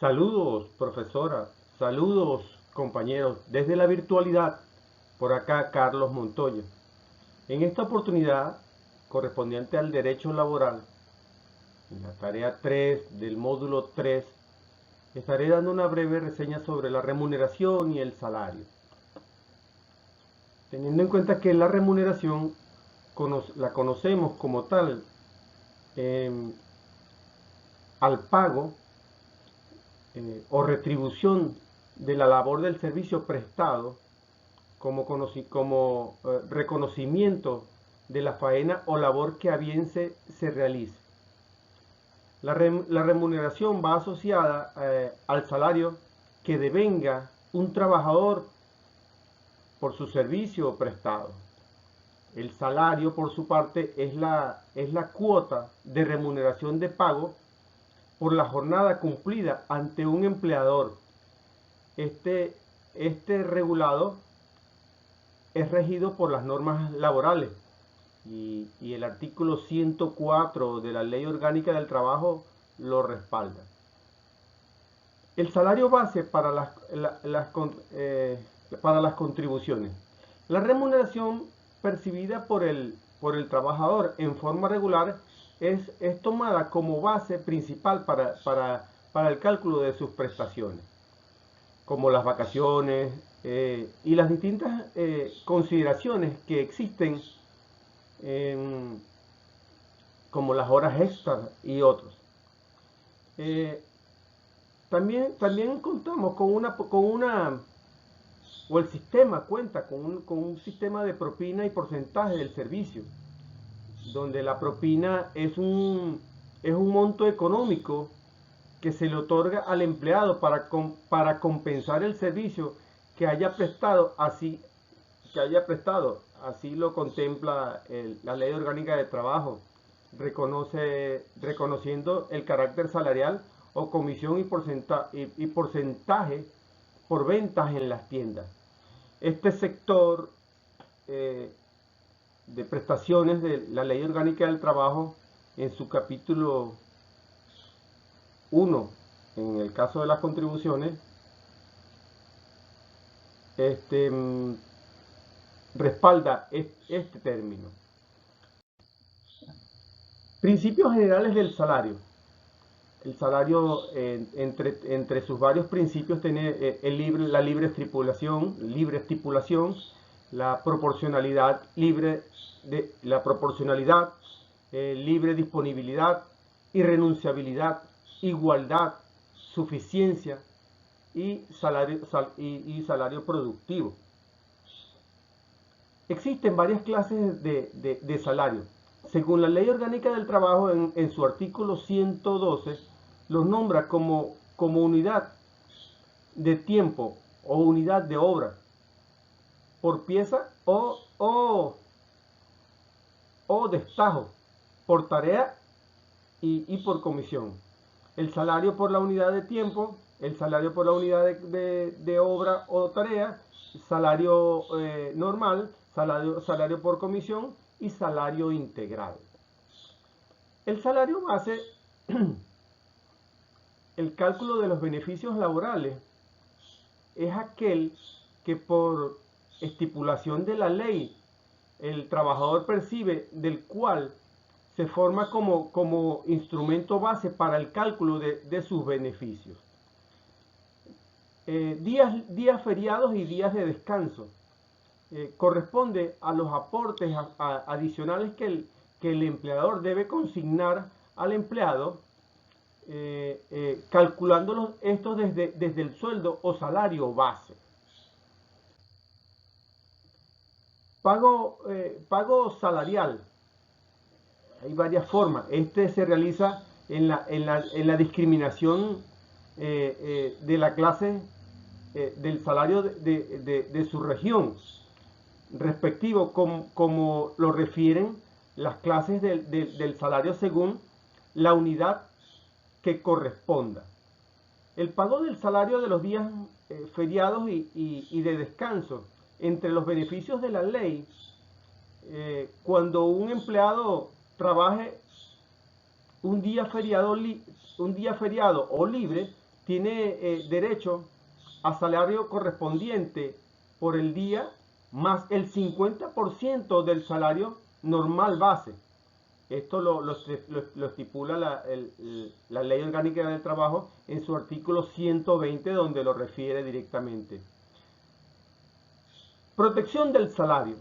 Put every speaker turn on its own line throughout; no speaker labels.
Saludos, profesora. Saludos, compañeros. Desde la virtualidad, por acá Carlos Montoya. En esta oportunidad, correspondiente al derecho laboral, en la tarea 3 del módulo 3, estaré dando una breve reseña sobre la remuneración y el salario. Teniendo en cuenta que la remuneración la conocemos como tal al pago o retribución de la labor del servicio prestado como reconocimiento de la faena o labor que a bien se realice. La remuneración va asociada al salario que devenga un trabajador por su servicio prestado. El salario, por su parte, es la cuota de remuneración de pago por la jornada cumplida ante un empleador. Este regulado es regido por las normas laborales y el artículo 104 de la Ley Orgánica del Trabajo lo respalda. El salario base para las contribuciones. La remuneración percibida por el trabajador en forma regular es tomada como base principal para el cálculo de sus prestaciones, como las vacaciones y las distintas consideraciones que existen, como las horas extras y otros. También contamos o el sistema cuenta con un sistema de propina y porcentaje del servicio, donde la propina es un monto económico que se le otorga al empleado para compensar el servicio que haya prestado, así lo contempla la Ley Orgánica de Trabajo, reconociendo el carácter salarial o comisión y porcentaje por ventas en las tiendas. Este sector de prestaciones de la Ley Orgánica del Trabajo, en su capítulo 1, en el caso de las contribuciones, respalda este término. Principios generales del salario. El salario, entre sus varios principios, tiene la libre estipulación, la proporcionalidad, libre disponibilidad, irrenunciabilidad, igualdad, suficiencia y salario productivo. Existen varias clases de salario. Según la Ley Orgánica del Trabajo, en su artículo 112, los nombra como unidad de tiempo o unidad de obra, por pieza o destajo, por tarea y por comisión. El salario por la unidad de tiempo, el salario por la unidad de obra o tarea, salario normal, salario por comisión y salario integral. El salario base, el cálculo de los beneficios laborales, es aquel que por estipulación de la ley el trabajador percibe, del cual se forma como instrumento base para el cálculo de sus beneficios. Días feriados y días de descanso. Corresponde a los aportes adicionales que el empleador debe consignar al empleado, calculándolos estos desde el sueldo o salario base. Pago salarial. Hay varias formas. Este se realiza en la discriminación de la clase del salario de su región respectivo, como lo refieren las clases del salario según la unidad que corresponda. El pago del salario de los días feriados y de descanso. Entre los beneficios de la ley, cuando un empleado trabaje un día feriado o libre, tiene derecho a salario correspondiente por el día más el 50% del salario normal base. Esto lo estipula la Ley Orgánica del Trabajo en su artículo 120, donde lo refiere directamente. Protección del salario.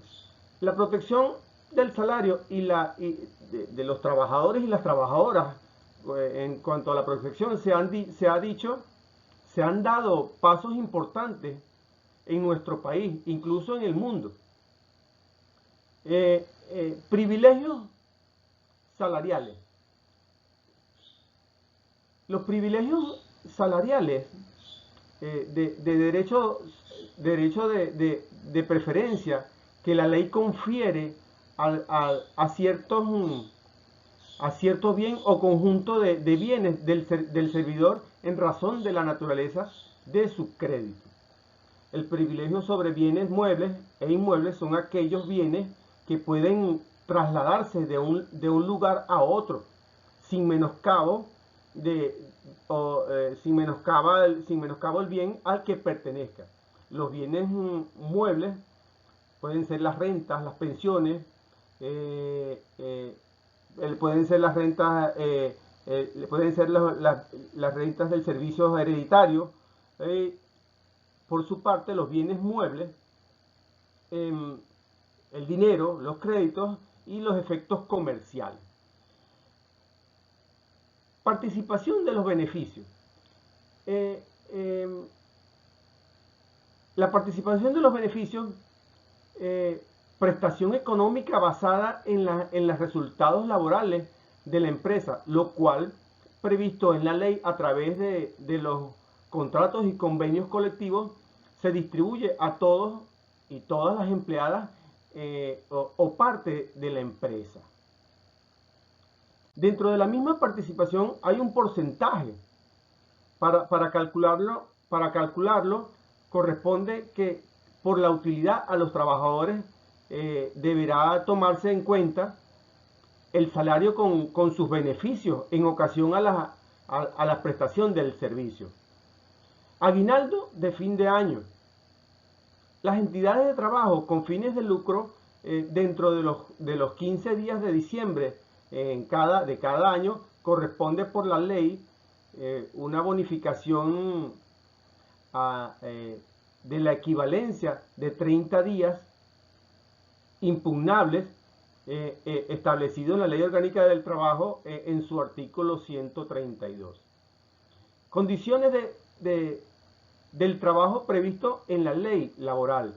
La protección del salario de los trabajadores y las trabajadoras en cuanto a la protección se han dado pasos importantes en nuestro país, incluso en el mundo. Privilegios salariales. Los privilegios salariales de derecho de preferencia que la ley confiere a ciertos bien o conjunto de bienes del servidor en razón de la naturaleza de su crédito. El privilegio sobre bienes muebles e inmuebles son aquellos bienes que pueden trasladarse de un lugar a otro sin menoscabo sin menoscabo el bien al que pertenezca. Los bienes muebles pueden ser las rentas, las pensiones, pueden ser las rentas, pueden ser las rentas del servicio hereditario. Por su parte, los bienes muebles, el dinero, los créditos y los efectos comerciales. Participación de los beneficios. La participación de los beneficios, prestación económica basada en los resultados laborales de la empresa, lo cual previsto en la ley a través de los contratos y convenios colectivos se distribuye a todos y todas las empleadas o parte de la empresa. Dentro de la misma participación hay un porcentaje. Para calcularlo corresponde que por la utilidad a los trabajadores deberá tomarse en cuenta el salario con sus beneficios en ocasión a la prestación del servicio. Aguinaldo de fin de año. Las entidades de trabajo con fines de lucro dentro de los 15 días de diciembre de cada año corresponde por la ley una bonificación de la equivalencia de 30 días impugnables establecido en la Ley Orgánica del Trabajo en su artículo 132. Condiciones del trabajo previsto en la ley laboral.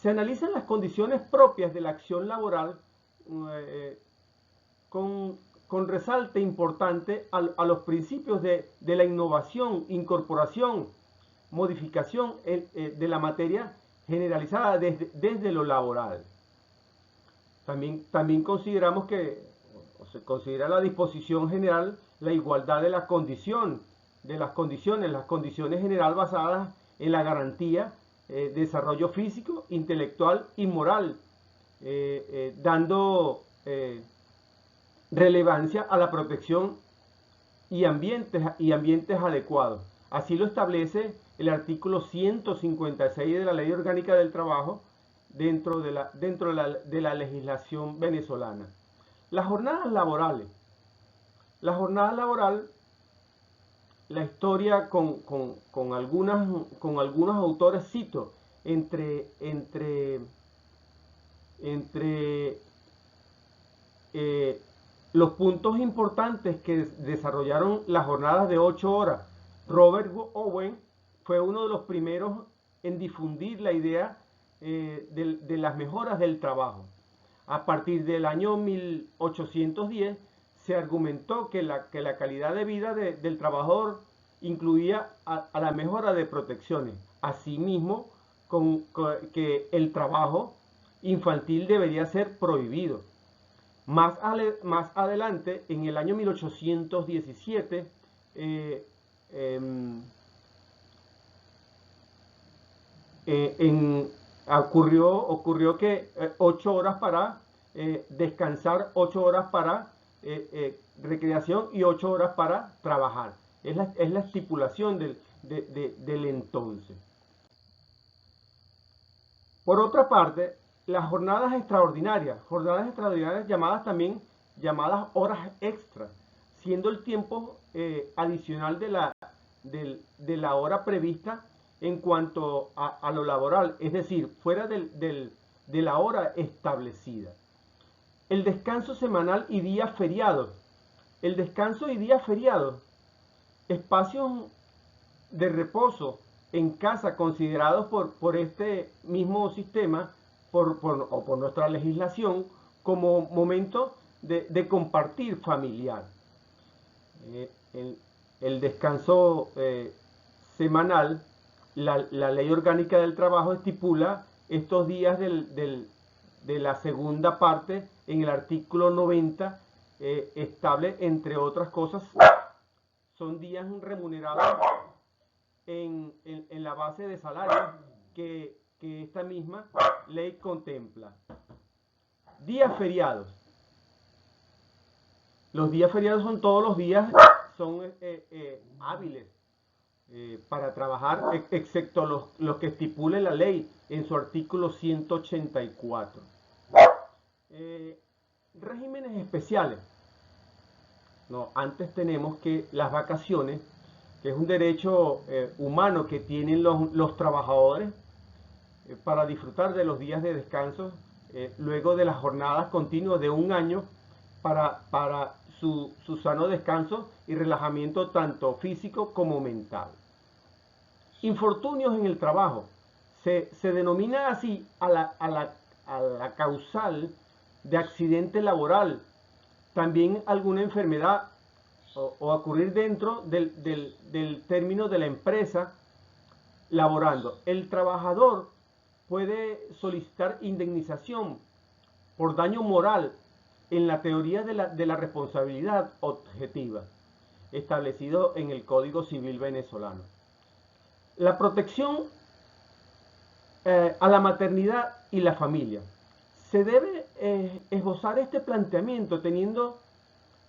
Se analizan las condiciones propias de la acción laboral con resalte importante a los principios de la innovación, incorporación, modificación de la materia generalizada desde lo laboral. También consideramos se considera la disposición general la igualdad de las condiciones general basadas en la garantía, desarrollo físico, intelectual y moral, dando relevancia a la protección y ambientes adecuados. Así lo establece el artículo 156 de la Ley Orgánica del Trabajo dentro de la legislación venezolana. Las jornadas laborales. La jornada laboral, la historia con algunos autores, cito, entre los puntos importantes que desarrollaron las jornadas de 8 horas. Robert Owen fue uno de los primeros en difundir la idea de las mejoras del trabajo. A partir del año 1810 se argumentó que la calidad de vida del trabajador incluía a la mejora de protecciones. Asimismo, que el trabajo infantil debería ser prohibido. Más adelante, en el año 1817, ocurrió que 8 horas para descansar, 8 horas para recreación y 8 horas para trabajar. Es la estipulación del entonces. Por otra parte, las jornadas extraordinarias llamadas también llamadas horas extras, siendo el tiempo adicional de la hora prevista en cuanto a lo laboral, es decir, fuera de la hora establecida. El descanso semanal y días feriados. El descanso y días feriados, espacios de reposo en casa considerados por este mismo sistema o por nuestra legislación como momento de compartir familiar. El descanso semanal, la ley orgánica del trabajo estipula estos días de la segunda parte en el artículo 90, estable, entre otras cosas, son días remunerados en la base de salario que esta misma ley contempla. Días feriados. Los días feriados son todos los días, son hábiles para trabajar, excepto los que estipule la ley en su artículo 184. Regímenes especiales. No, antes tenemos que las vacaciones, que es un derecho humano que tienen los trabajadores para disfrutar de los días de descanso luego de las jornadas continuas de un año para su sano descanso y relajamiento tanto físico como mental. Infortunios en el trabajo. Se denomina así a la causal de accidente laboral, también alguna enfermedad o ocurrir dentro del término de la empresa laborando. El trabajador puede solicitar indemnización por daño moral en la teoría de la responsabilidad objetiva, establecido en el Código Civil venezolano. La protección a la maternidad y la familia. Se debe esbozar este planteamiento teniendo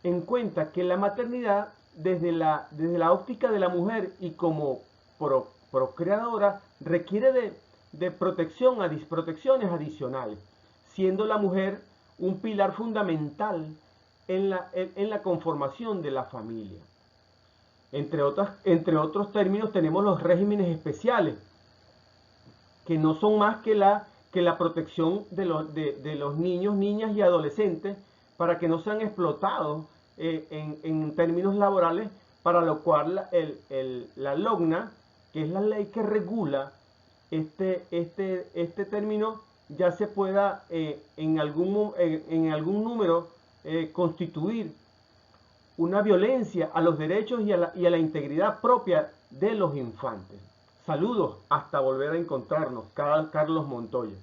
en cuenta que la maternidad, desde la óptica de la mujer y como procreadora, requiere de protecciones adicionales, siendo la mujer un pilar fundamental en la conformación de la familia. Entre otros términos tenemos los regímenes especiales, que no son más que la protección de los niños, niñas y adolescentes para que no sean explotados en términos laborales, para lo cual la LOGNA, que es la ley que regula este término, ya se pueda en algún número constituir una violencia a los derechos y a la integridad propia de los infantes. Saludos, hasta volver a encontrarnos. Carlos Montoya.